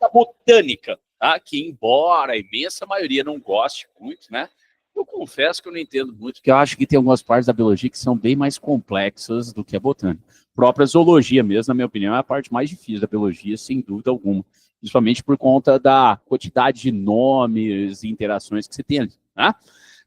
da botânica, tá? Que embora a imensa maioria não goste muito, né? Eu confesso que eu não entendo muito, porque eu acho que tem algumas partes da biologia que são bem mais complexas do que a botânica. A própria zoologia mesmo, na minha opinião, é a parte mais difícil da biologia, sem dúvida alguma. Principalmente por conta da quantidade de nomes e interações que você tem ali, tá?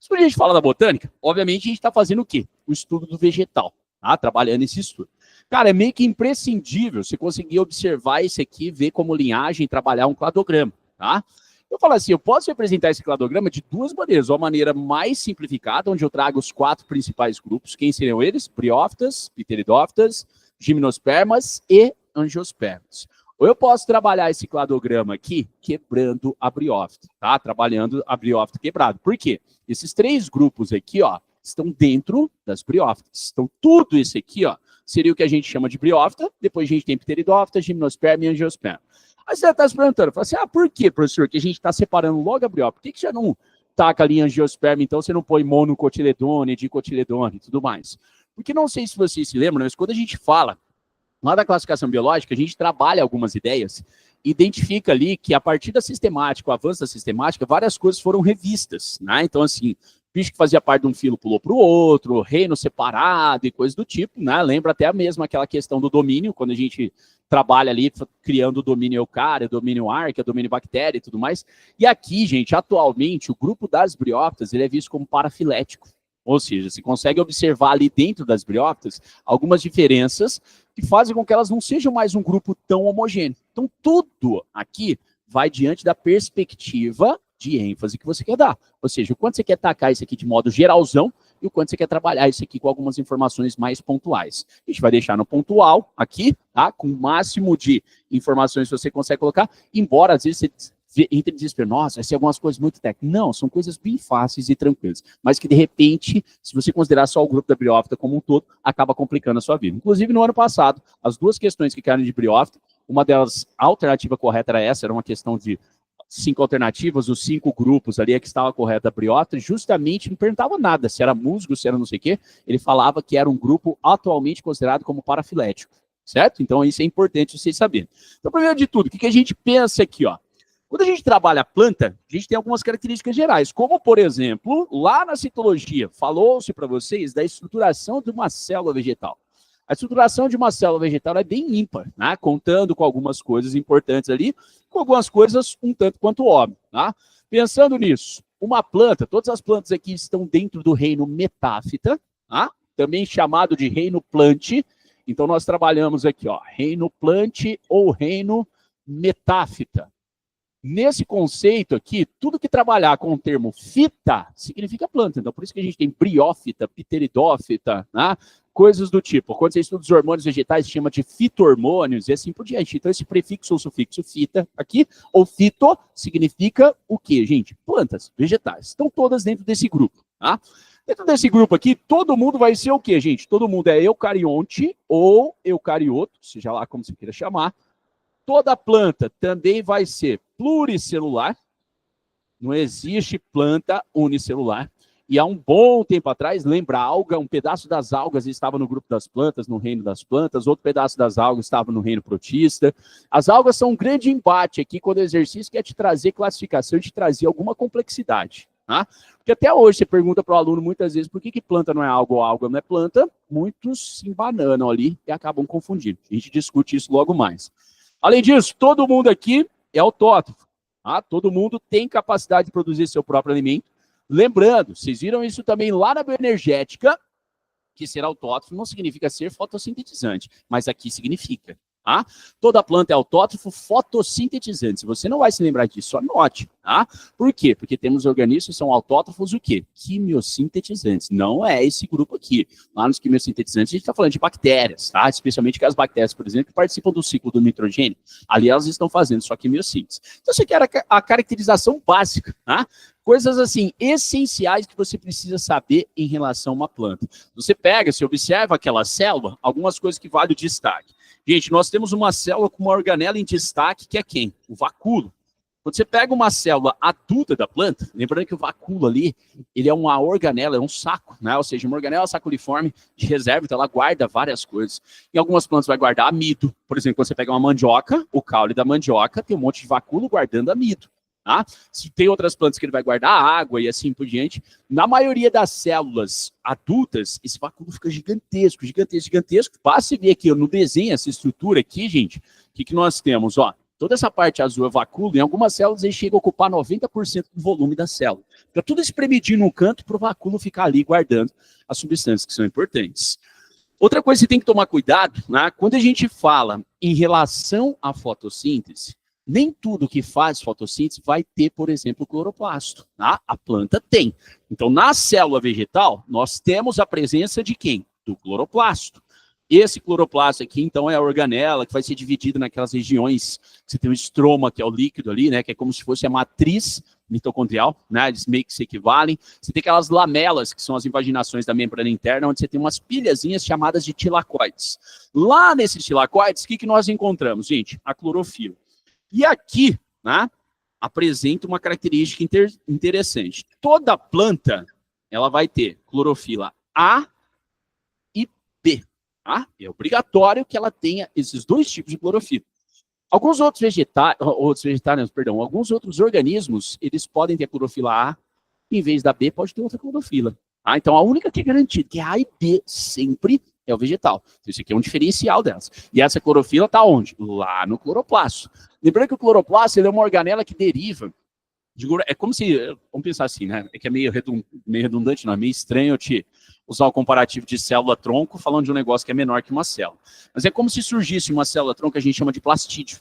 Quando a gente fala da botânica, obviamente a gente está fazendo o quê? O estudo do vegetal, tá? Trabalhando esse estudo. Cara, é meio que imprescindível você conseguir observar esse aqui, ver como linhagem, trabalhar um cladograma, tá? Eu falo assim, eu posso representar esse cladograma de duas maneiras. Uma maneira mais simplificada, onde eu trago os 4 principais grupos. Quem seriam eles? Briófitas, pteridófitas, gimnospermas e angiospermas. Ou eu posso trabalhar esse cladograma aqui quebrando a briófita, tá? Trabalhando a briófita quebrada. Por quê? Esses 3 grupos aqui, ó, estão dentro das briófitas. Então, tudo isso aqui, ó, seria o que a gente chama de briófita. Depois a gente tem pteridófita, gimnosperma e angiosperma. Aí você está se perguntando, fala assim, por que, professor, que a gente está separando logo a briófita? Por que você não taca ali angiosperma, então você não põe monocotiledone, dicotiledone e tudo mais? Porque não sei se vocês se lembram, mas quando a gente fala lá da classificação biológica, a gente trabalha algumas ideias, identifica ali que a partir da sistemática, o avanço da sistemática, várias coisas foram revistas, né? Então, assim, bicho que fazia parte de um filo pulou para o outro, reino separado e coisas do tipo, né? Lembra até mesmo aquela questão do domínio, quando a gente trabalha ali criando o domínio eucário, o domínio arquea, o domínio bactéria e tudo mais. E aqui, gente, atualmente, o grupo das briófitas, ele é visto como parafilético. Ou seja, se consegue observar ali dentro das briófitas algumas diferenças que fazem com que elas não sejam mais um grupo tão homogêneo. Então, tudo aqui vai diante da perspectiva de ênfase que você quer dar. Ou seja, o quanto você quer tacar isso aqui de modo geralzão e o quanto você quer trabalhar isso aqui com algumas informações mais pontuais. A gente vai deixar no pontual aqui, tá? Com o máximo de informações que você consegue colocar, embora às vezes você entre em desespero, nossa, vai ser algumas coisas muito técnicas. Não, são coisas bem fáceis e tranquilas, mas que de repente, se você considerar só o grupo da briófita como um todo, acaba complicando a sua vida. Inclusive, no ano passado, as 2 questões que caíram de briófita, uma delas, a alternativa correta era essa, era uma questão de 5 alternativas, os 5 grupos ali, é que estava correta a briófita, justamente não perguntava nada, se era musgo, se era não sei o quê, ele falava que era um grupo atualmente considerado como parafilético, certo? Então, isso é importante vocês saberem. Então, primeiro de tudo, o que a gente pensa aqui, ó? Quando a gente trabalha a planta, a gente tem algumas características gerais, como, por exemplo, lá na citologia, falou-se para vocês da estruturação de uma célula vegetal. A estruturação de uma célula vegetal é bem ímpar, né? Contando com algumas coisas importantes ali, com algumas coisas um tanto quanto óbvio, tá? Pensando nisso, uma planta, todas as plantas aqui estão dentro do reino metáfita, tá? Também chamado de reino plante. Então, nós trabalhamos aqui, ó, reino plante ou reino metáfita. Nesse conceito aqui, tudo que trabalhar com o termo fita significa planta. Então, por isso que a gente tem briófita, pteridófita, né? Coisas do tipo. Quando você estuda os hormônios vegetais, se chama de fito-hormônios e assim por diante. Então, esse prefixo ou sufixo fita aqui, ou fito, significa o quê, gente? Plantas, vegetais. Estão todas dentro desse grupo, tá? Dentro desse grupo aqui, todo mundo vai ser o quê, gente? Todo mundo é eucarionte ou eucarioto, seja lá como você queira chamar. Toda planta também vai ser pluricelular, não existe planta unicelular. E há um bom tempo atrás, lembra a alga, um pedaço das algas estava no grupo das plantas, no reino das plantas, outro pedaço das algas estava no reino protista. As algas são um grande embate aqui, quando o exercício quer te trazer classificação, te trazer alguma complexidade. Tá? Porque até hoje você pergunta para o aluno muitas vezes por que planta não é alga ou alga não é planta, muitos se embananam ali e acabam confundindo. A gente discute isso logo mais. Além disso, todo mundo aqui é autótrofo. Tá? Todo mundo tem capacidade de produzir seu próprio alimento. Lembrando, vocês viram isso também lá na bioenergética, que ser autótrofo não significa ser fotossintetizante, mas aqui significa. Tá? Toda planta é autótrofo fotossintetizante. Se você não vai se lembrar disso, anote. Tá? Por quê? Porque temos organismos que são autótrofos o quê? Quimiosintetizantes. Não é esse grupo aqui. Lá nos quimiosintetizantes a gente está falando de bactérias, tá? Especialmente aquelas bactérias, por exemplo, que participam do ciclo do nitrogênio. Ali elas estão fazendo só quimiossíntese. Então você quer a caracterização básica, tá? Coisas assim, essenciais que você precisa saber em relação a uma planta. Você pega, você observa aquela célula, algumas coisas que valem o destaque. Gente, nós temos uma célula com uma organela em destaque, que é quem? O vacúolo. Quando você pega uma célula adulta da planta, lembrando que o vacúolo ali, ele é uma organela, é um saco, né? Ou seja, uma organela saculiforme de reserva, então ela guarda várias coisas. Em algumas plantas vai guardar amido. Por exemplo, quando você pega uma mandioca, o caule da mandioca tem um monte de vacúolo guardando amido. Tá? Se tem outras plantas que ele vai guardar água e assim por diante, na maioria das células adultas, esse vacúolo fica gigantesco, gigantesco, gigantesco. Basta ver aqui no desenho, essa estrutura aqui, gente, o que nós temos? Ó, toda essa parte azul é vacúolo, em algumas células ele chega a ocupar 90% do volume da célula. Fica tudo espremidinho no canto para o vacúolo ficar ali guardando as substâncias que são importantes. Outra coisa que você tem que tomar cuidado, né? Quando a gente fala em relação à fotossíntese, nem tudo que faz fotossíntese vai ter, por exemplo, cloroplasto. Tá? A planta tem. Então, na célula vegetal, nós temos a presença de quem? Do cloroplasto. Esse cloroplasto aqui, então, é a organela que vai ser dividida naquelas regiões. Você tem o estroma, que é o líquido ali, né? Que é como se fosse a matriz mitocondrial, né? Eles meio que se equivalem. Você tem aquelas lamelas, que são as invaginações da membrana interna, onde você tem umas pilhazinhas chamadas de tilacoides. Lá nesses tilacoides, o que nós encontramos, gente? A clorofila. E aqui, né, apresenta uma característica interessante. Toda planta, ela vai ter clorofila A e B. Tá? É obrigatório que ela tenha esses dois tipos de clorofila. Alguns outros alguns outros organismos, eles podem ter clorofila A, em vez da B, pode ter outra clorofila. Tá? Então, a única que é garantida, que é A e B, sempre é o vegetal. Então, isso aqui é um diferencial delas. E essa clorofila está onde? Lá no cloroplasto. Lembrando que o cloroplasto ele é uma organela que deriva de... É como se... Vamos pensar assim, né? É que é meio redundante, não é meio estranho eu te usar o comparativo de célula-tronco falando de um negócio que é menor que uma célula. Mas é como se surgisse uma célula-tronco que a gente chama de plastídeo.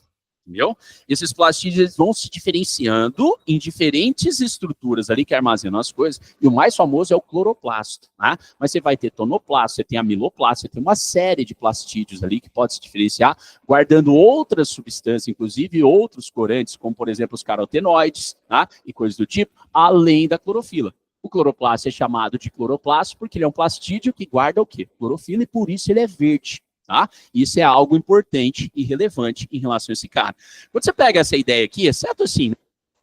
Entendeu? Esses plastídeos eles vão se diferenciando em diferentes estruturas ali que armazenam as coisas, e o mais famoso é o cloroplasto, tá? Mas você vai ter tonoplasto, você tem amiloplasto, você tem uma série de plastídeos ali que pode se diferenciar, guardando outras substâncias, inclusive outros corantes, como por exemplo os carotenoides, tá? E coisas do tipo, além da clorofila. O cloroplasto é chamado de cloroplasto porque ele é um plastídeo que guarda o quê? Clorofila, e por isso ele é verde. Tá? Isso é algo importante e relevante em relação a esse cara. Quando você pega essa ideia aqui, exceto assim,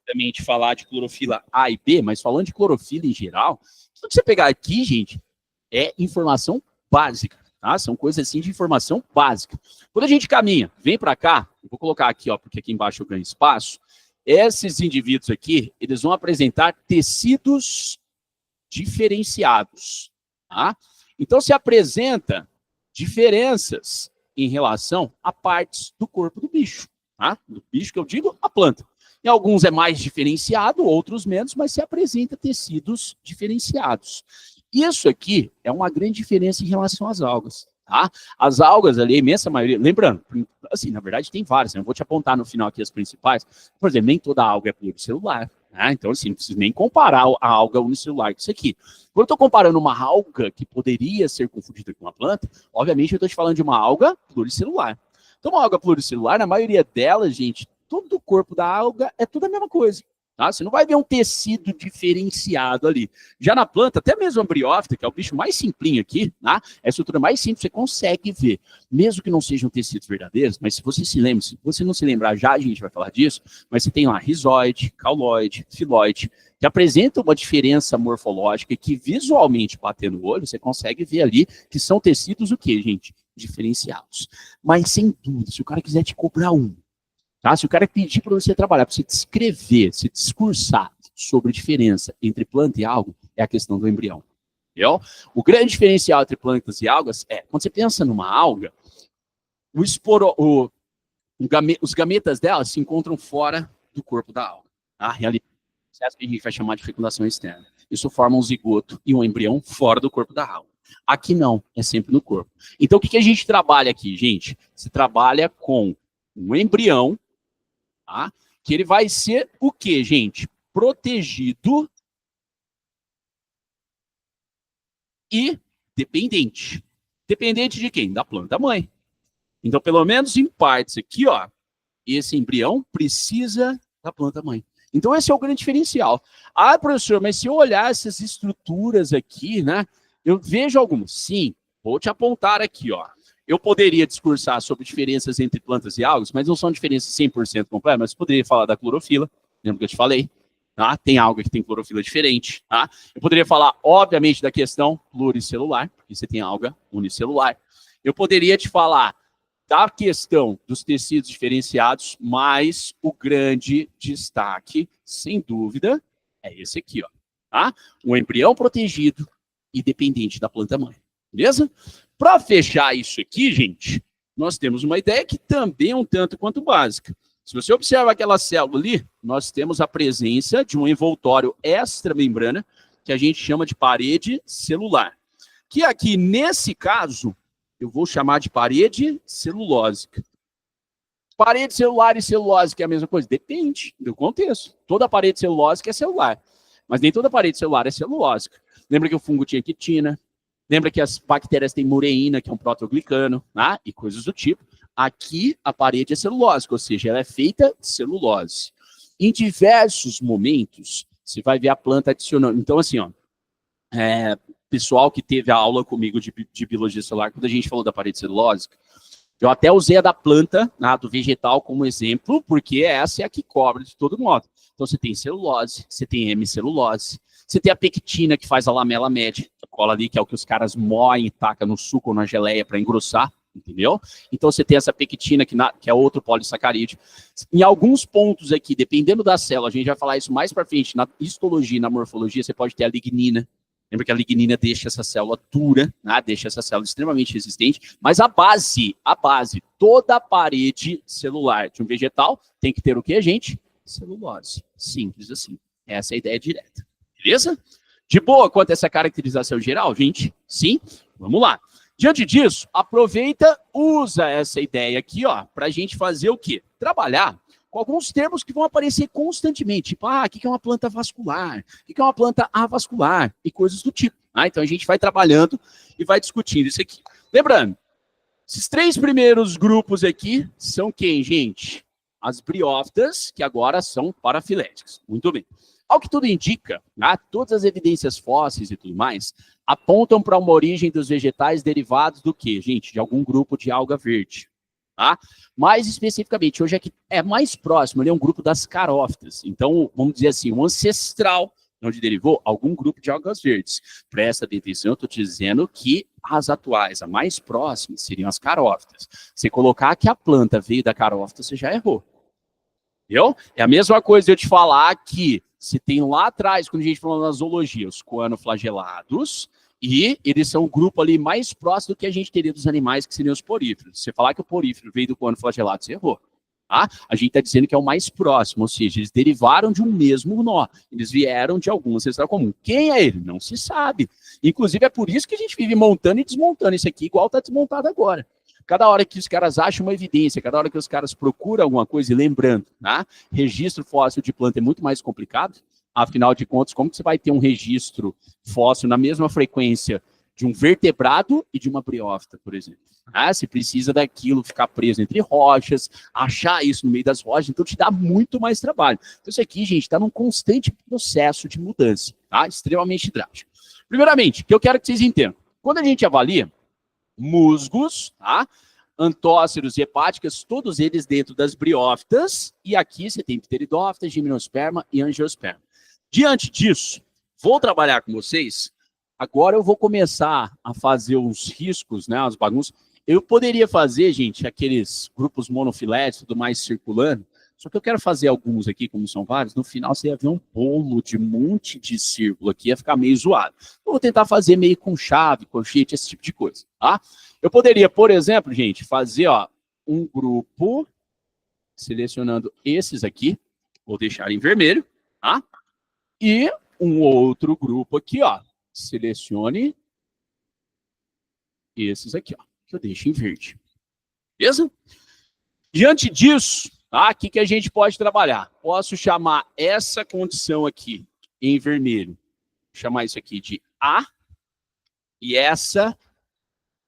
também de falar de clorofila A e B, mas falando de clorofila em geral, tudo que você pegar aqui, gente, é informação básica, tá? São coisas assim de informação básica. Quando a gente caminha, vem para cá, eu vou colocar aqui, ó, porque aqui embaixo eu ganho espaço, esses indivíduos aqui, eles vão apresentar tecidos diferenciados, tá? Então, se apresenta diferenças em relação a partes do corpo do bicho, tá? Do bicho que eu digo, a planta. Em alguns é mais diferenciado, outros menos, mas se apresenta tecidos diferenciados. Isso aqui é uma grande diferença em relação às algas, tá? As algas ali, a imensa maioria, lembrando, assim, na verdade tem várias, né? Eu vou te apontar no final aqui as principais. Por exemplo, nem toda alga é pluricelular. Então, assim, não preciso nem comparar a alga unicelular com isso aqui. Quando eu estou comparando uma alga que poderia ser confundida com uma planta, obviamente eu estou te falando de uma alga pluricelular. Então, uma alga pluricelular, na maioria delas, gente, todo o corpo da alga é tudo a mesma coisa. Tá? Você não vai ver um tecido diferenciado ali. Já na planta, até mesmo a briófita, que é o bicho mais simplinho aqui, tá? É a estrutura mais simples, você consegue ver. Mesmo que não sejam tecidos verdadeiros, mas se você se lembra, se você não se lembrar já, a gente vai falar disso, mas você tem lá rizoide, cauloide, filoide, que apresentam uma diferença morfológica e que visualmente, batendo o olho, você consegue ver ali que são tecidos o quê, gente? Diferenciados. Mas sem dúvida, se o cara quiser te cobrar tá? Se o cara pedir para você trabalhar, para você descrever, se discursar sobre a diferença entre planta e alga, é a questão do embrião. Entendeu? O grande diferencial entre plantas e algas é, quando você pensa numa alga, os gametas dela se encontram fora do corpo da alga. Tá? Realidade, processo que a gente vai chamar de fecundação externa. Isso forma um zigoto e um embrião fora do corpo da alga. Aqui não, é sempre no corpo. Então, o que a gente trabalha aqui, gente? Se trabalha com um embrião, tá? Que ele vai ser o quê, gente? Protegido e dependente. Dependente de quem? Da planta mãe. Então, pelo menos em partes aqui, ó, esse embrião precisa da planta mãe. Então, esse é o grande diferencial. Ah, professor, mas se eu olhar essas estruturas aqui, né, eu vejo algumas. Sim, vou te apontar aqui, ó. Eu poderia discursar sobre diferenças entre plantas e algas, mas não são diferenças 100% completas, mas poderia falar da clorofila, lembra que eu te falei? Tá? Tem alga que tem clorofila diferente. Tá? Eu poderia falar, obviamente, da questão pluricelular, porque você tem alga unicelular. Eu poderia te falar da questão dos tecidos diferenciados, mas o grande destaque, sem dúvida, é esse aqui, ó. Tá? Um embrião protegido e dependente da planta-mãe. Beleza? Para fechar isso aqui, gente, nós temos uma ideia que também é um tanto quanto básica. Se você observa aquela célula ali, nós temos a presença de um envoltório extramembrana, que a gente chama de parede celular. Que aqui, nesse caso, eu vou chamar de parede celulósica. Parede celular e celulósica é a mesma coisa? Depende do contexto. Toda parede celulósica é celular, mas nem toda parede celular é celulósica. Lembra que o fungo tinha quitina? Lembra que as bactérias têm mureína, que é um protoglicano, né? E coisas do tipo. Aqui, a parede é celulósica, ou seja, ela é feita de celulose. Em diversos momentos, você vai ver a planta adicionando. Então, assim, ó, pessoal que teve a aula comigo de biologia celular, quando a gente falou da parede celulósica, eu até usei a da planta, né, do vegetal, como exemplo, porque essa é a que cobre de todo modo. Então, você tem celulose, você tem hemicelulose, você tem a pectina, que faz a lamela média, a cola ali, que é o que os caras moem e tacam no suco ou na geleia para engrossar. Entendeu? Então, você tem essa pectina, que é outro polissacarídeo. Em alguns pontos aqui, dependendo da célula, a gente vai falar isso mais para frente, na histologia e na morfologia, você pode ter a lignina. Lembra que a lignina deixa essa célula dura, né? Deixa essa célula extremamente resistente, mas a base, toda a parede celular de um vegetal tem que ter o quê, gente? Celulose. Simples assim. Essa é a ideia direta. Beleza? De boa quanto a essa caracterização geral, gente? Sim? Vamos lá. Diante disso, aproveita, usa essa ideia aqui, ó, para a gente fazer o quê? Trabalhar com alguns termos que vão aparecer constantemente, tipo, o que é uma planta vascular? O que é uma planta avascular? E coisas do tipo. Então a gente vai trabalhando e vai discutindo isso aqui. Lembrando, esses 3 primeiros grupos aqui são quem, gente? As briófitas, que agora são parafiléticas. Muito bem. Ao que tudo indica, todas as evidências fósseis e tudo mais apontam para uma origem dos vegetais derivados do quê, gente? De algum grupo de alga verde. Tá? Mais especificamente, hoje aqui é mais próximo, ali é um grupo das carófitas. Então, vamos dizer assim, um ancestral, onde derivou algum grupo de algas verdes. Presta atenção, eu estou te dizendo que as atuais, a mais próxima, seriam as carófitas. Se colocar que a planta veio da carófita, você já errou. Entendeu? É a mesma coisa eu te falar que se tem lá atrás, quando a gente falou na zoologia, os coanoflagelados, e eles são o grupo ali mais próximo do que a gente teria dos animais, que seriam os poríferos. Se você falar que o porífero veio do coanoflagelado, você errou. Tá? A gente está dizendo que é o mais próximo, ou seja, eles derivaram de um mesmo nó. Eles vieram de algum ancestral comum. Quem é ele? Não se sabe. Inclusive, é por isso que a gente vive montando e desmontando isso aqui, igual está desmontado agora. Cada hora que os caras acham uma evidência, cada hora que os caras procuram alguma coisa, e lembrando, tá? Registro fóssil de planta é muito mais complicado. Afinal de contas, como que você vai ter um registro fóssil na mesma frequência de um vertebrado e de uma briófita, por exemplo? Você precisa daquilo ficar preso entre rochas, achar isso no meio das rochas, então te dá muito mais trabalho. Então isso aqui, gente, está num constante processo de mudança, tá? Extremamente drástico. Primeiramente, o que eu quero que vocês entendam. Quando a gente avalia musgos, tá? Antóceros e hepáticas, todos eles dentro das briófitas, e aqui você tem pteridófitas, gimnosperma e angiosperma. Diante disso, vou trabalhar com vocês, agora eu vou começar a fazer os riscos, né, as bagunças. Eu poderia fazer, gente, aqueles grupos monofiléticos, tudo mais circulando, só que eu quero fazer alguns aqui, como são vários, no final você ia ver um bolo de monte de círculo aqui, ia ficar meio zoado. Eu vou tentar fazer meio com chave, colchete, esse tipo de coisa, tá? Eu poderia, por exemplo, gente, fazer, ó, um grupo, selecionando esses aqui, vou deixar em vermelho, tá? E um outro grupo aqui, ó, selecione esses aqui, ó, que eu deixo em verde. Beleza? Diante disso, tá, o que a gente pode trabalhar? Posso chamar essa condição aqui em vermelho, chamar isso aqui de A, e essa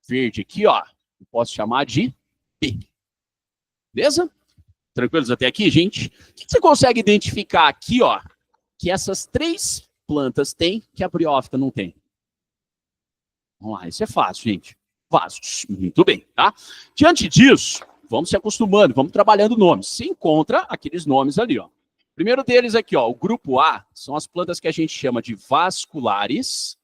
verde aqui, ó, eu posso chamar de B. Beleza? Tranquilos até aqui, gente? O que você consegue identificar aqui, ó, que essas 3 plantas têm que a briófita não tem? Vamos lá, isso é fácil, gente. Vasos. Muito bem, tá? Diante disso, vamos se acostumando, vamos trabalhando nomes. Você encontra aqueles nomes ali, ó. Primeiro deles aqui, ó, o grupo A, são as plantas que a gente chama de vasculares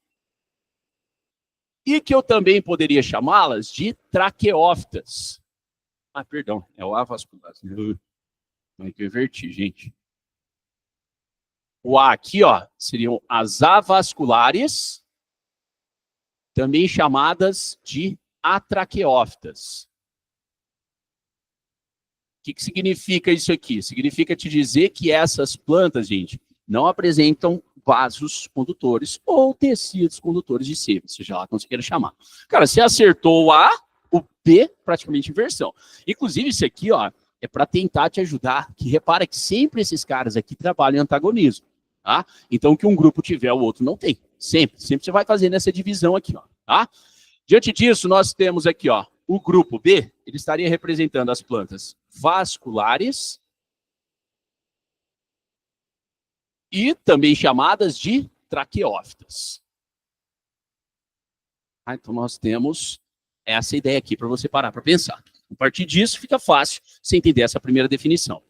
e que eu também poderia chamá-las de traqueófitas. Ah, perdão, é o avasculares. Não é que eu inverti, gente. O A aqui, ó, seriam as avasculares, também chamadas de atraqueófitas. O que significa isso aqui? Significa te dizer que essas plantas, gente, não apresentam vasos condutores ou tecidos condutores de sebo, seja lá como você queira chamar. Cara, você acertou o A, o B, praticamente inversão. Inclusive, isso aqui, ó, é para tentar te ajudar, que repara que sempre esses caras aqui trabalham em antagonismo, tá? Então, que um grupo tiver, o outro não tem. Sempre você vai fazendo essa divisão aqui, ó, tá? Diante disso, nós temos aqui, ó, o grupo B, ele estaria representando as plantas vasculares e também chamadas de traqueófitas. Ah, então, nós temos essa ideia aqui para você parar para pensar. A partir disso, fica fácil você entender essa primeira definição.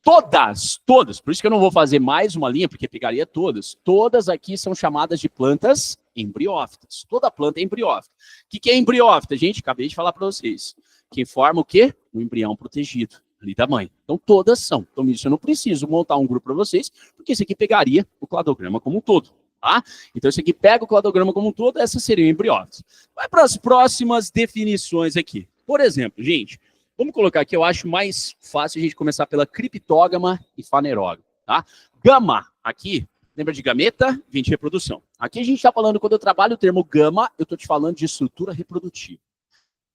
Todas, por isso que eu não vou fazer mais uma linha, porque pegaria todas aqui são chamadas de plantas embriófitas. Toda planta é embriófita. O que é embriófita, gente? Acabei de falar para vocês. Que forma o quê? Um embrião protegido, ali da mãe. Então, todas são. Então, isso eu não preciso montar um grupo para vocês, porque esse aqui pegaria o cladograma como um todo, tá? Então, esse aqui pega o cladograma como um todo, essas seriam embriófitas. Vai para as próximas definições aqui. Por exemplo, gente, vamos colocar aqui, eu acho mais fácil a gente começar pela criptógama e fanerógama, tá? Gama, aqui, lembra de gameta? Vem de reprodução. Aqui a gente está falando, quando eu trabalho o termo gama, eu estou te falando de estrutura reprodutiva.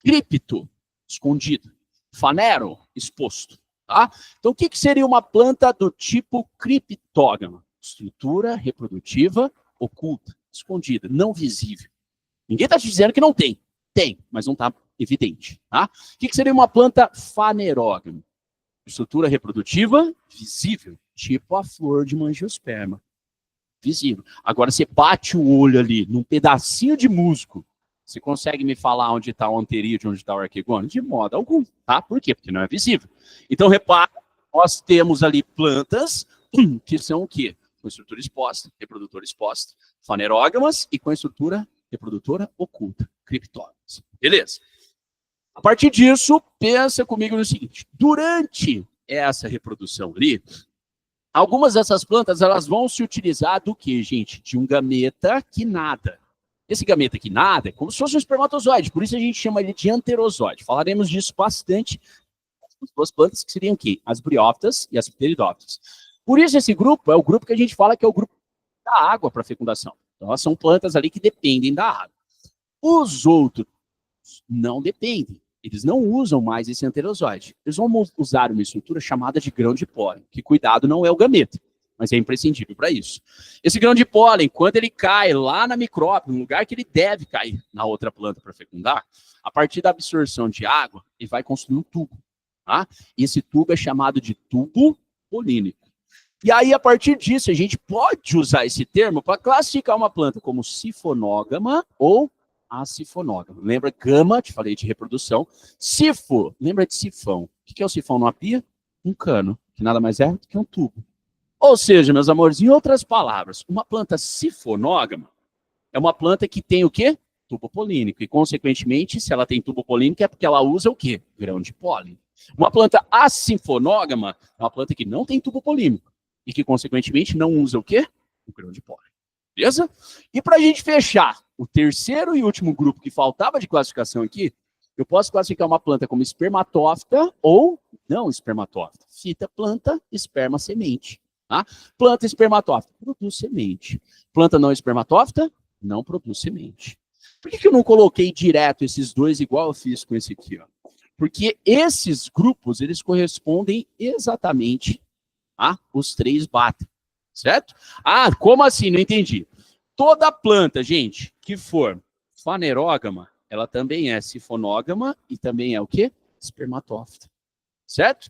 Cripto, escondido. Fanero, exposto, tá? Então, o que seria uma planta do tipo criptógama? Estrutura reprodutiva oculta, escondida, não visível. Ninguém está te dizendo que não tem. Tem, mas não está evidente, tá? O que seria uma planta fanerógama? Estrutura reprodutiva visível, tipo a flor de mangiosperma. Visível. Agora, você bate o olho ali num pedacinho de musgo, você consegue me falar onde está o anterídeo, onde está o arquegônio? De modo algum, tá? Por quê? Porque não é visível. Então, repara, nós temos ali plantas que são o quê? Com estrutura exposta, reprodutora exposta, fanerógamas e com estrutura reprodutora oculta, criptógamas. Beleza? A partir disso, pensa comigo no seguinte, durante essa reprodução ali, algumas dessas plantas, elas vão se utilizar do quê, gente? De um gameta que nada. Esse gameta que nada é como se fosse um espermatozoide, por isso a gente chama ele de anterozoide. Falaremos disso bastante. As duas plantas que seriam o quê? As briófitas e as pteridófitas. Por isso esse grupo é o grupo que a gente fala que é o grupo da água para fecundação. Então elas são plantas ali que dependem da água. Os outros não dependem. Eles não usam mais esse anterozoide. Eles vão usar uma estrutura chamada de grão de pólen, que, cuidado, não é o gameta, mas é imprescindível para isso. Esse grão de pólen, quando ele cai lá na micrópio, no lugar que ele deve cair na outra planta para fecundar, a partir da absorção de água, ele vai construir um tubo. Tá? E esse tubo é chamado de tubo polínico. E aí, a partir disso, a gente pode usar esse termo para classificar uma planta como sifonógama ou acifonógama. Lembra gama, te falei de reprodução. Sifo, lembra de sifão. O que é o sifão numa pia? Um cano, que nada mais é do que um tubo. Ou seja, meus amores, em outras palavras, uma planta sifonógama é uma planta que tem o quê? Tubo polínico. E, consequentemente, se ela tem tubo polínico, é porque ela usa o quê? Grão de pólen. Uma planta acinfonógama é uma planta que não tem tubo polínico e que, consequentemente, não usa o quê? O grão de pólen. Beleza? E para a gente fechar o terceiro e último grupo que faltava de classificação aqui, eu posso classificar uma planta como espermatófita ou não espermatófita. Fita, planta, esperma, semente. Tá? Planta espermatófita, produz semente. Planta não espermatófita, não produz semente. Por que eu não coloquei direto esses dois igual eu fiz com esse aqui? Ó? Porque esses grupos, eles correspondem exatamente a os três batem. Certo? Ah, como assim? Não entendi. Toda planta, gente, que for fanerógama, ela também é sifonógama e também é o quê? Espermatófita. Certo?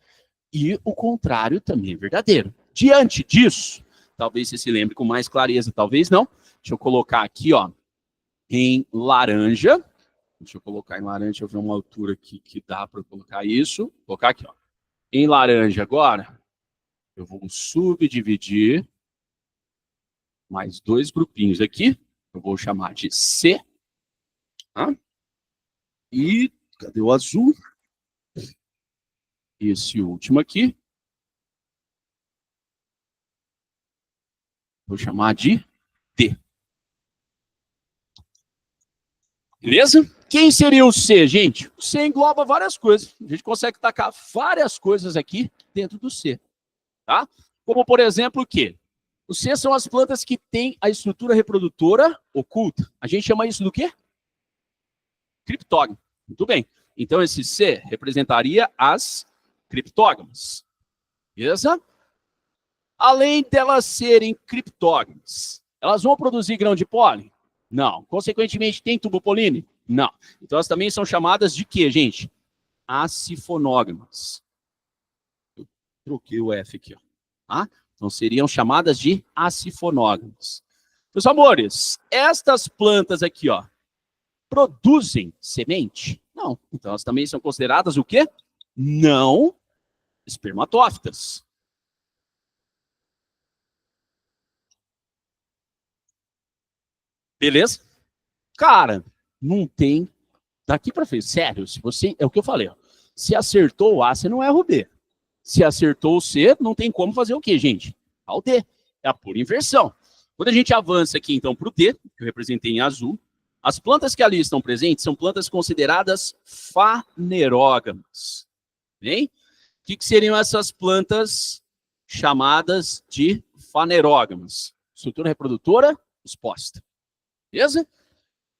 E o contrário também é verdadeiro. Diante disso, talvez você se lembre com mais clareza, talvez não. Deixa eu colocar aqui, ó, em laranja. Deixa eu colocar em laranja, deixa eu ver uma altura aqui que dá para colocar isso. Vou colocar aqui, ó. Em laranja agora. eu vou subdividir mais dois grupinhos aqui. Eu vou chamar de C. Tá? E cadê o azul? Esse último aqui. Vou chamar de D. Beleza? Quem seria o C, gente? O C engloba várias coisas. A gente consegue tacar várias coisas aqui dentro do C. Tá? Como, por exemplo, o quê? O C são as plantas que têm a estrutura reprodutora oculta. A gente chama isso do quê? Criptógamo. Muito bem. Então, esse C representaria as criptógamas. Beleza? Além delas serem criptógamas, elas vão produzir grão de pólen? Não. Consequentemente, tem tubo polínico? Não. Então, elas também são chamadas de quê, gente? Acifonógamas. Eu troquei o F aqui, ó. Tá? Então, seriam chamadas de acifonógamas. Meus amores, estas plantas aqui, ó, produzem semente? Não. Então, elas também são consideradas o quê? Não espermatófitas. Beleza? Cara, não tem daqui para frente. Sério, se você, é o que eu falei, ó. Se acertou o A, você não erra o B. Se acertou o C, não tem como fazer o quê, gente? Ao D. É a pura inversão. Quando a gente avança aqui, então, para o D, que eu representei em azul, as plantas que ali estão presentes são plantas consideradas fanerógamas. Bem? O que seriam essas plantas chamadas de fanerógamas? Estrutura reprodutora exposta. Beleza?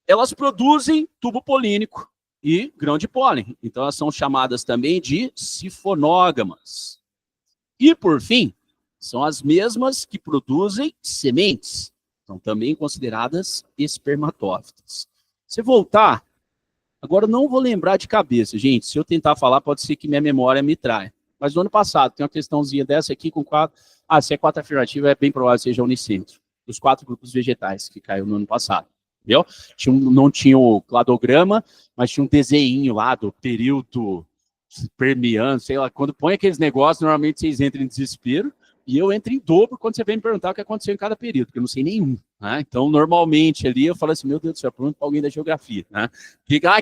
Elas produzem tubo polínico e grão de pólen. Então, elas são chamadas também de sifonógamas. E, por fim, são as mesmas que produzem sementes. São também consideradas espermatófitas. Se voltar, agora eu não vou lembrar de cabeça, gente. Se eu tentar falar, pode ser que minha memória me traia. Mas no ano passado, tem uma questãozinha dessa aqui com 4. Ah, se é 4 afirmativa, é bem provável que seja unicentro. Os 4 grupos vegetais que caiu no ano passado. Entendeu? Não tinha o cladograma, mas tinha um desenho lá do período permiano, sei lá. Quando põe aqueles negócios, normalmente vocês entram em desespero, e eu entro em dobro quando você vem me perguntar o que aconteceu em cada período, porque eu não sei nenhum. Né? Então, normalmente ali, eu falo assim, meu Deus do céu, pergunto para alguém da geografia. Né?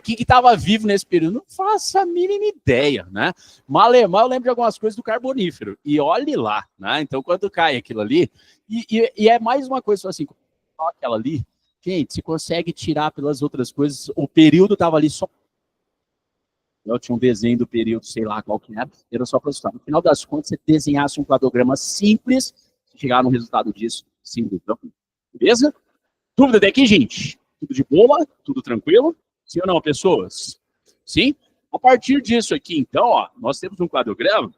Quem que estava vivo nesse período? Não faço a mínima ideia. Né? Malemar, eu lembro de algumas coisas do Carbonífero, e olhe lá. Né? Então, quando cai aquilo ali, e é mais uma coisa, assim, aquela ali, gente, você consegue tirar pelas outras coisas, o período estava ali só. Eu tinha um desenho do período, sei lá qual que era só para estudar. No final das contas, você desenhasse um cladograma simples, chegar no resultado disso, simples. Beleza? Dúvida até aqui, gente? Tudo de boa? Tudo tranquilo? Sim ou não, pessoas? Sim? A partir disso aqui, então, ó, nós temos um cladograma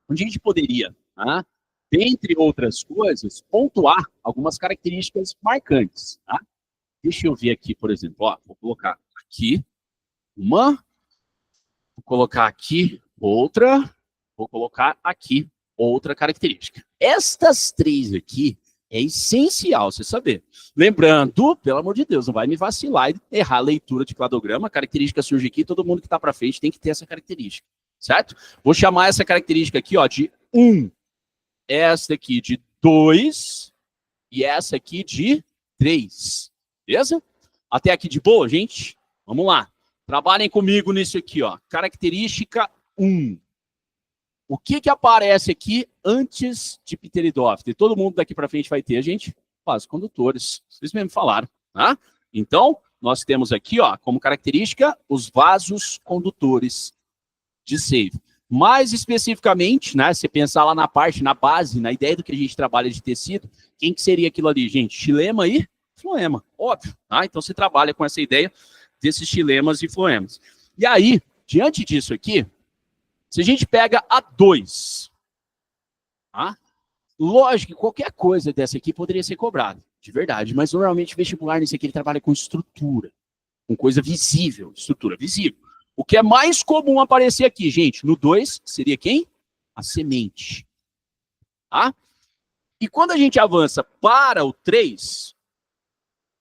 onde a gente poderia, tá, dentre outras coisas, pontuar algumas características marcantes. Tá? Deixa eu ver aqui, por exemplo, ó, vou colocar aqui uma, vou colocar aqui outra, vou colocar aqui outra característica. Estas 3 aqui é essencial você saber. Lembrando, pelo amor de Deus, não vai me vacilar e errar a leitura de cladograma, a característica surge aqui, todo mundo que está para frente tem que ter essa característica, certo? Vou chamar essa característica aqui, ó, de 1, essa aqui de 2 e essa aqui de 3. Beleza? Até aqui de boa, gente? Vamos lá. Trabalhem comigo nisso aqui, ó. Característica 1. O que aparece aqui antes de pteridófita? E todo mundo daqui para frente vai ter, gente, vasos condutores. Vocês mesmo falaram, tá? Então, nós temos aqui, ó, como característica, os vasos condutores de seiva. Mais especificamente, né, você pensar lá na parte, na base, na ideia do que a gente trabalha de tecido, quem que seria aquilo ali, gente? Xilema e floema, óbvio. Tá? Então, você trabalha com essa ideia desses xilemas e floemas. E aí, diante disso aqui, se a gente pega a 2, tá? Lógico que qualquer coisa dessa aqui poderia ser cobrada, de verdade, mas normalmente o vestibular nesse aqui ele trabalha com estrutura, com coisa visível, estrutura visível. O que é mais comum aparecer aqui, gente, no 2 seria quem? A semente. Tá? E quando a gente avança para o 3,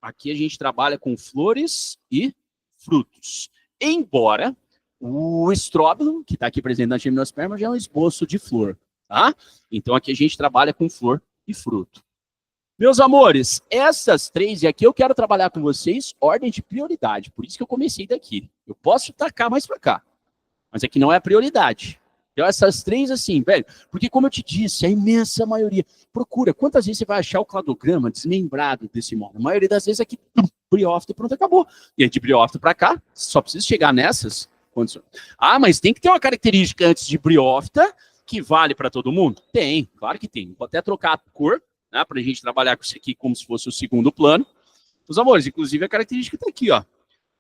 aqui a gente trabalha com flores e frutos. Embora o estróbilo, que está aqui presente na gimnosperma, já é um esboço de flor. tá? Então aqui a gente trabalha com flor e fruto. Meus amores, essas três, e aqui eu quero trabalhar com vocês, ordem de prioridade, por isso que eu comecei daqui. Eu posso tacar mais para cá, mas aqui não é a prioridade. Então essas três assim, velho, porque como eu te disse, a imensa maioria, procura, quantas vezes você vai achar o cladograma desmembrado desse modo? A maioria das vezes aqui, briófita, pronto, acabou. E aí de briófita para cá, só precisa chegar nessas condições. Ah, mas tem que ter uma característica antes de briófita que vale para todo mundo? Tem, claro que tem. Vou até trocar a cor, né, para a gente trabalhar com isso aqui como se fosse o segundo plano. Meus amores, inclusive a característica está aqui, ó.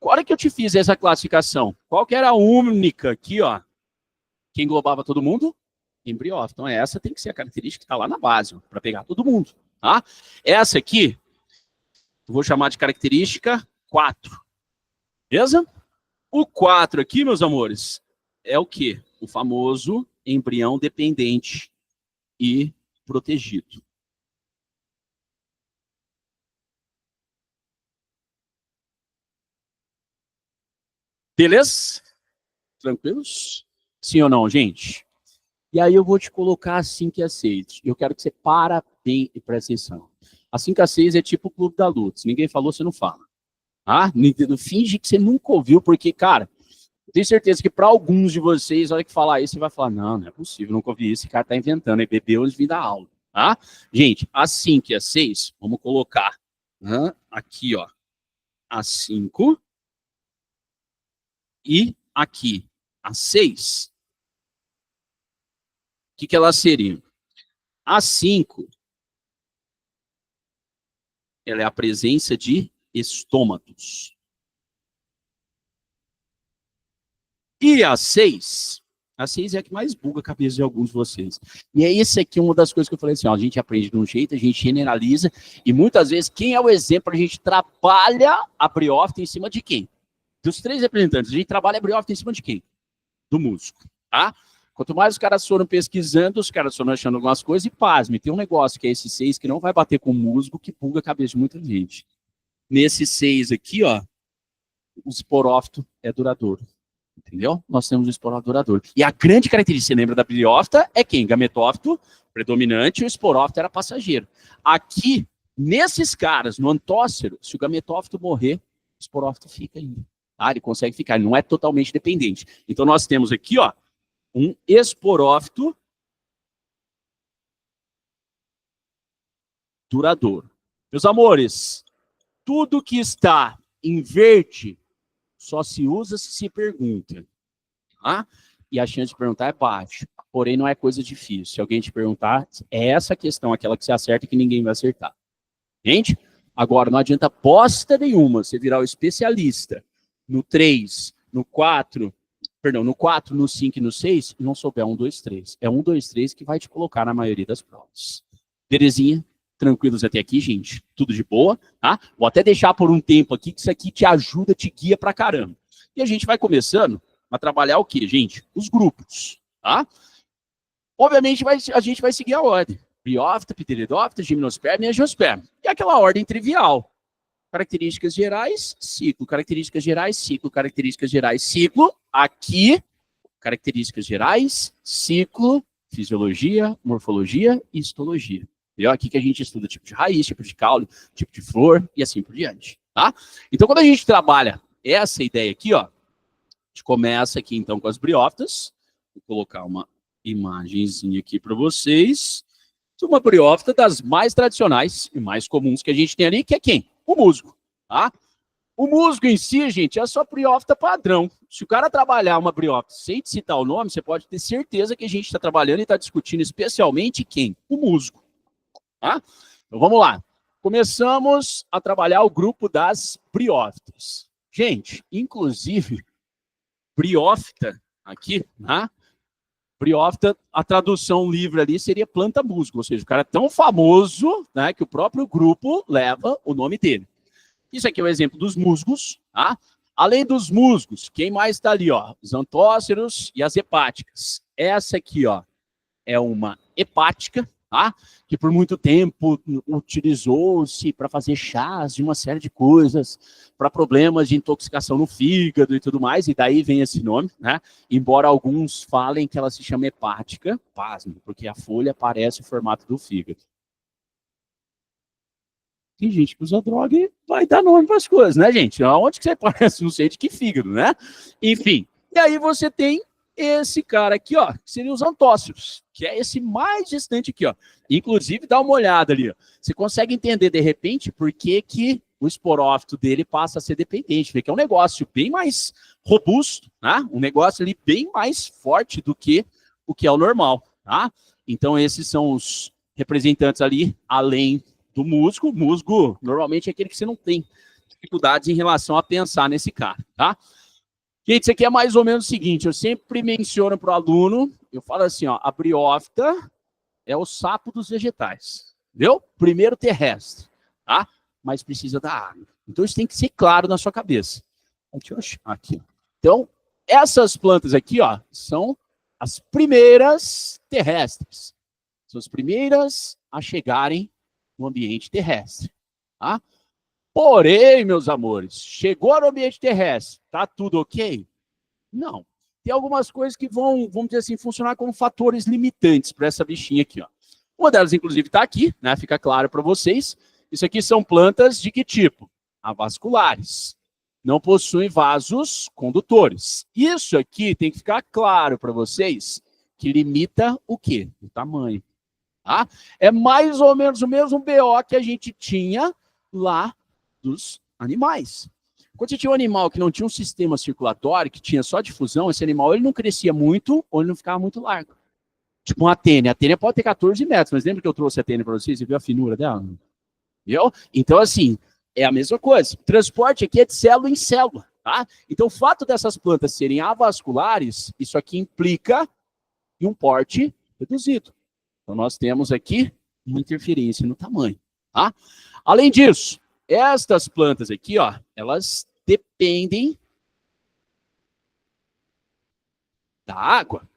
Qual hora que eu te fiz essa classificação? Qual que era a única aqui, ó, que englobava todo mundo? Embriófito. Então essa tem que ser a característica que está lá na base, para pegar todo mundo, tá? Essa aqui, eu vou chamar de característica 4. Beleza? O 4 aqui, meus amores, é o quê? O famoso embrião dependente e protegido. Beleza? Tranquilos? Sim ou não, gente? E aí eu vou te colocar a 5 e a 6. Eu quero que você para bem e preste atenção. A 5 e a 6 é tipo o Clube da Luta. Se ninguém falou, você não fala. Ah, não finge que você nunca ouviu, porque, cara, eu tenho certeza que para alguns de vocês, a hora que falar isso, você vai falar, não, não é possível, nunca ouvi isso, esse cara tá inventando, aí bebeu antes de vir da aula, tá? Gente, a 5 e a 6, vamos colocar aqui, ó, a 5 e aqui a 6. O que elas seriam? A 5, ela é a presença de estômatos. E a 6 é a que mais buga a cabeça de alguns de vocês. E é esse aqui uma das coisas que eu falei assim, ó, a gente aprende de um jeito, a gente generaliza, e muitas vezes, quem é o exemplo? A gente trabalha a briófita em cima de quem? Dos 3 representantes, a gente trabalha a briófita em cima de quem? Do músico, tá? Quanto mais os caras foram pesquisando, os caras foram achando algumas coisas, e pasme, tem um negócio que é esse 6 que não vai bater com o músico, que buga a cabeça de muita gente. Nesse 6 aqui, ó, o esporófito é duradouro. Entendeu? Nós temos um esporófito duradouro. E a grande característica, você lembra da briófita, é quem? Gametófito predominante e o esporófito era passageiro. Aqui, nesses caras, no antócero, se o gametófito morrer, o esporófito fica ainda. Ah, ele consegue ficar, ele não é totalmente dependente. Então nós temos aqui, ó, um esporófito duradouro. Meus amores, tudo que está em verde só se usa se se pergunta. Tá? E a chance de perguntar é baixa. Porém, não é coisa difícil. Se alguém te perguntar, é essa questão, aquela que você acerta e que ninguém vai acertar. Gente, agora não adianta bosta nenhuma você virar o especialista no 3, no 4, perdão, no 4, no 5 e no 6 e não souber 1, 2, 3. É 1, 2, 3 que vai te colocar na maioria das provas. Belezinha? Tranquilos até aqui, gente? Tudo de boa, tá? Vou até deixar por um tempo aqui, que isso aqui te ajuda, te guia pra caramba. E a gente vai começando a trabalhar o quê, gente? Os grupos, tá? Obviamente, a gente vai seguir a ordem. Briófita, pteridófita, gimnosperma e angiosperma. E aquela ordem trivial. Características gerais, ciclo. Características gerais, ciclo. Características gerais, ciclo. Aqui, características gerais, ciclo, fisiologia, morfologia e histologia. Entendeu? Aqui que a gente estuda tipo de raiz, tipo de caule, tipo de flor e assim por diante, tá? Então, quando a gente trabalha essa ideia aqui, ó, a gente começa aqui, então, com as briófitas. Vou colocar uma imagenzinha aqui para vocês. Uma briófita das mais tradicionais e mais comuns que a gente tem ali, que é quem? O musgo, tá? O musgo em si, gente, é a sua briófita padrão. Se o cara trabalhar uma briófita sem te citar o nome, você pode ter certeza que a gente está trabalhando e está discutindo especialmente quem? O musgo. Tá? Então vamos lá. Começamos a trabalhar o grupo das briófitas. Gente, inclusive, briófita aqui, né? Briófita, a tradução livre ali seria planta musgo, ou seja, o cara é tão famoso, né, que o próprio grupo leva o nome dele. Isso aqui é o exemplo dos musgos, tá? Além dos musgos, quem mais está ali, ó? Os antóceros e as hepáticas. Essa aqui, ó, é uma hepática, tá? Que por muito tempo utilizou-se para fazer chás de uma série de coisas, para problemas de intoxicação no fígado e tudo mais, e daí vem esse nome, né? Embora alguns falem que ela se chama hepática, pasmo, porque a folha parece o formato do fígado. Tem gente que usa droga e vai dar nome para as coisas, né, gente? Aonde que você parece? Não sei de que fígado, né? Enfim, e aí você tem esse cara aqui, ó, que seria os antócidos, que é esse mais distante aqui, ó. Inclusive, dá uma olhada ali, ó. Você consegue entender, de repente, por que que o esporófito dele passa a ser dependente, vê que é um negócio bem mais robusto, né? Um negócio ali bem mais forte do que o que é o normal, tá? Então, esses são os representantes ali, além do musgo. Musgo, normalmente, é aquele que você não tem dificuldades em relação a pensar nesse cara, tá? Gente, isso aqui é mais ou menos o seguinte, eu sempre menciono para o aluno, eu falo assim, ó, a briófita é o sapo dos vegetais, entendeu? Primeiro terrestre, tá? Mas precisa da água. Então, isso tem que ser claro na sua cabeça. Deixa eu achar aqui. Então, essas plantas aqui, ó, são as primeiras terrestres. São as primeiras a chegarem no ambiente terrestre, tá? Porém, meus amores, chegou no ambiente terrestre, tá tudo ok? Não. Tem algumas coisas que vão, vamos dizer assim, funcionar como fatores limitantes para essa bichinha aqui, ó. Uma delas, inclusive, está aqui, né? Fica claro para vocês. Isso aqui são plantas de que tipo? Avasculares. Não possuem vasos condutores. Isso aqui tem que ficar claro para vocês que limita o quê? O tamanho. Tá? É mais ou menos o mesmo BO que a gente tinha lá dos animais. Quando você tinha um animal que não tinha um sistema circulatório, que tinha só difusão, esse animal ele não crescia muito ou ele não ficava muito largo. Tipo uma tênia. A tênia pode ter 14 metros, mas lembra que eu trouxe a tênia para vocês? Você viu a finura dela? Viu? Então, assim, é a mesma coisa. O transporte aqui é de célula em célula, tá? Então, o fato dessas plantas serem avasculares, isso aqui implica em um porte reduzido. Então, nós temos aqui uma interferência no tamanho, tá? Além disso, estas plantas aqui, ó, elas dependem da água.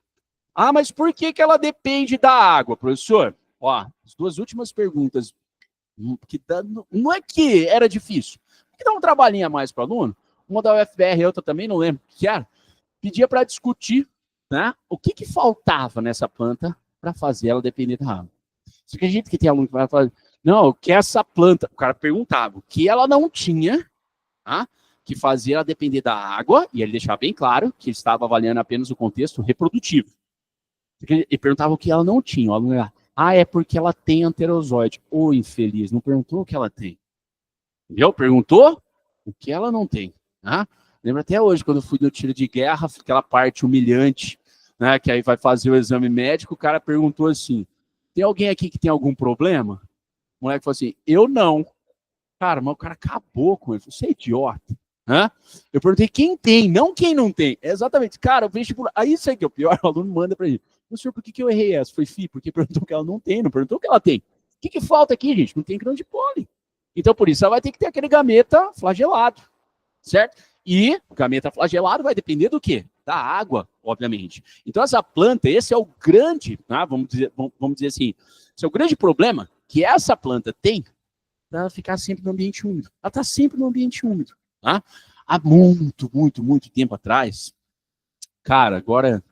Ah, mas por que que ela depende da água, professor? Ó, as duas últimas perguntas, que não é que era difícil, que dá um trabalhinho a mais para o aluno, uma da UFR, outra também, não lembro o que era, pedia para discutir, né, o que que faltava nessa planta para fazer ela depender da água. Você acredita que tem aluno que vai falar, não, que essa planta, o cara perguntava, o que ela não tinha, tá, que fazia ela depender da água, e ele deixava bem claro que ele estava avaliando apenas o contexto reprodutivo. E perguntava o que ela não tinha. O aluno ia, é porque ela tem anterozoide. Ô, infeliz, não perguntou o que ela tem. Entendeu? Perguntou o que ela não tem. Tá? Lembro até hoje, quando eu fui no tiro de guerra, aquela parte humilhante, né, que aí vai fazer o exame médico, o cara perguntou assim, tem alguém aqui que tem algum problema? O moleque falou assim, eu não. Cara, mas o cara acabou com ele. Você é idiota. Hã? Eu perguntei quem tem, não quem não tem. É exatamente. Cara, o vestibular. Aí isso aí que é o pior, o aluno manda pra gente. Professor, por que eu errei essa? Foi FI, porque perguntou que ela não tem, não perguntou que ela tem. O que falta aqui, gente? Não tem grão de pólen. Então, por isso, ela vai ter que ter aquele gameta flagelado, certo? E o gameta flagelado vai depender do quê? Da água, obviamente. Então, essa planta, esse é o grande, né, vamos dizer assim, esse é o grande problema que essa planta tem para ela ficar sempre no ambiente úmido. Ela está sempre no ambiente úmido. Tá? Há muito tempo atrás, cara, agora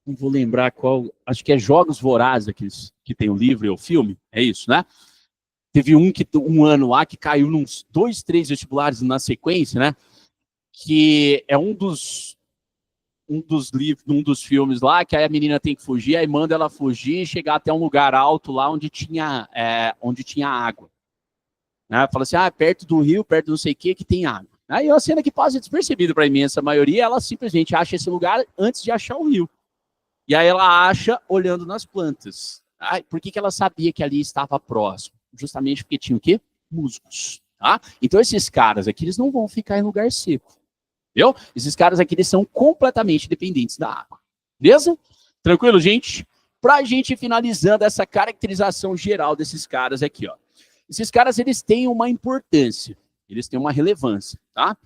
não vou lembrar qual, acho que é Jogos Vorazes, aqueles que tem o livro e o filme, é isso, né? Teve um ano lá que caiu uns 2, 3 vestibulares na sequência, né? Que é um dos livros, um dos filmes lá, que aí a menina tem que fugir, aí manda ela fugir e chegar até um lugar alto lá onde tinha água. Né? Fala assim, perto do rio, perto do não sei o que tem água. Aí é uma cena que passa despercebida para a imensa maioria, ela simplesmente acha esse lugar antes de achar o rio. E aí ela acha olhando nas plantas. Por que ela sabia que ali estava próximo? Justamente porque tinha o quê? Musgos. Tá? Então esses caras aqui, eles não vão ficar em lugar seco. Entendeu? Esses caras aqui, eles são completamente dependentes da água. Beleza? Tranquilo, gente? Para a gente finalizando essa caracterização geral desses caras aqui, ó. Esses caras, eles têm uma importância, eles têm uma relevância, tá? O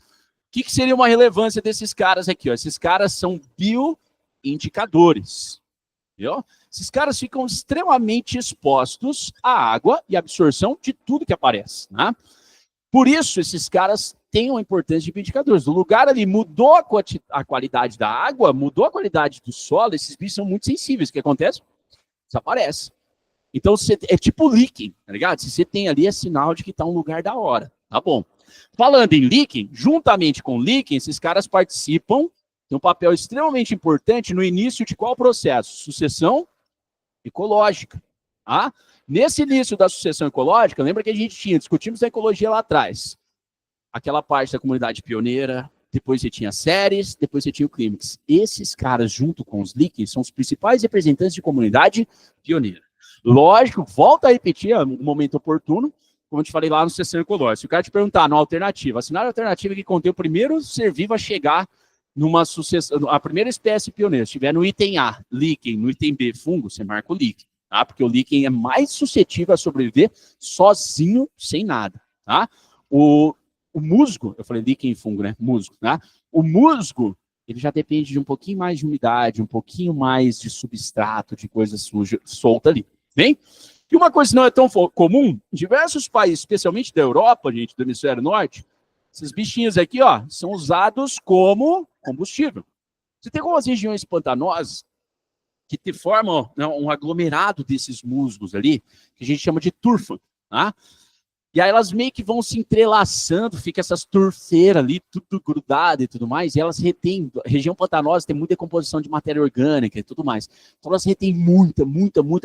que seria uma relevância desses caras aqui, ó? Esses caras são bioindicadores. Entendeu? Esses caras ficam extremamente expostos à água e à absorção de tudo que aparece, né? Por isso, esses caras têm uma importância de indicadores. O lugar ali mudou a qualidade da água, mudou a qualidade do solo, esses bichos são muito sensíveis. O que acontece? Desaparece. Então, é tipo leaking, tá ligado? Se você tem ali, é sinal de que tá um lugar da hora. Tá bom. Falando em leaking, juntamente com leaking, esses caras participam, tem um papel extremamente importante no início de qual processo? Sucessão ecológica. Tá? Nesse início da sucessão ecológica, lembra que a gente discutimos a ecologia lá atrás. Aquela parte da comunidade pioneira, depois você tinha séries, depois você tinha o clímax. Esses caras, junto com os leakings, são os principais representantes de comunidade pioneira. Lógico, volta a repetir no momento oportuno, como eu te falei lá no sucessão ecológica. Se o cara te perguntar, na alternativa, assinar a alternativa que contém o primeiro ser vivo a chegar numa sucessão, a primeira espécie pioneira, se estiver no item A, líquen, no item B, fungo, você marca o líquen, tá? Porque o líquen é mais suscetível a sobreviver sozinho, sem nada, tá? O musgo, eu falei líquen e fungo, né? Musgo, tá? O musgo, ele já depende de um pouquinho mais de umidade, um pouquinho mais de substrato, de coisa suja, solta ali, bem? E uma coisa que não é tão comum, em diversos países, especialmente da Europa, gente, do hemisfério norte, esses bichinhos aqui, ó, são usados como combustível. Você tem algumas regiões pantanosas que te formam, né, um aglomerado desses musgos ali, que a gente chama de turfa, tá? E aí elas meio que vão se entrelaçando, fica essas turfeiras ali, tudo grudado e tudo mais, e elas retêm, região pantanosa tem muita decomposição de matéria orgânica e tudo mais. Então elas retêm muita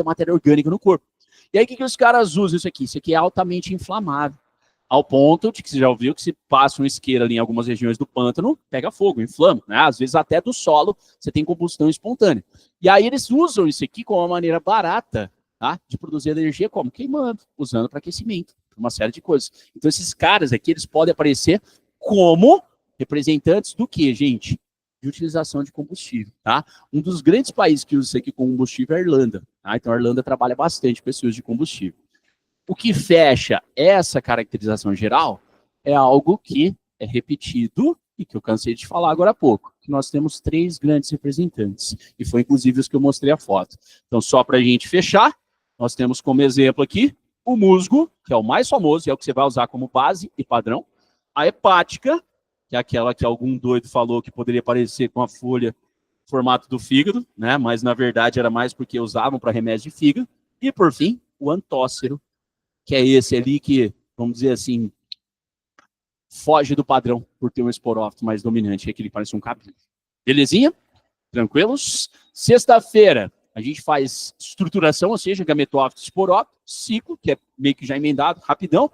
matéria orgânica no corpo. E aí o que os caras usam isso aqui? Isso aqui é altamente inflamável. Ao ponto de que você já ouviu que se passa um isqueiro ali em algumas regiões do pântano, pega fogo, inflama, né? Às vezes até do solo você tem combustão espontânea. E aí eles usam isso aqui como uma maneira barata, tá? De produzir energia como? Queimando, usando para aquecimento, uma série de coisas. Então esses caras aqui, eles podem aparecer como representantes do quê, gente? De utilização de combustível, tá? Um dos grandes países que usa isso aqui como combustível é a Irlanda, tá? Então a Irlanda trabalha bastante com esse uso de combustível. O que fecha essa caracterização geral é algo que é repetido e que eu cansei de falar agora há pouco, que nós temos 3 grandes representantes, e foi inclusive os que eu mostrei a foto. Então, só para a gente fechar, nós temos como exemplo aqui o musgo, que é o mais famoso, e é o que você vai usar como base e padrão, a hepática, que é aquela que algum doido falou que poderia parecer com a folha formato do fígado, né? Mas na verdade era mais porque usavam para remédio de fígado, e por fim, o antócero, que é esse ali que, vamos dizer assim, foge do padrão por ter um esporófito mais dominante, que é aquele que parece um cabelo. Belezinha? Tranquilos? Sexta-feira, a gente faz estruturação, ou seja, gametófito, esporófito, ciclo, que é meio que já emendado, rapidão,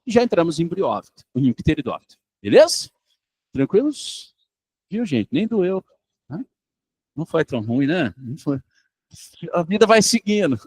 e já entramos em embriófito, em pteridófito. Beleza? Tranquilos? Viu, gente? Nem doeu. Não foi tão ruim, né? Não foi. A vida vai seguindo.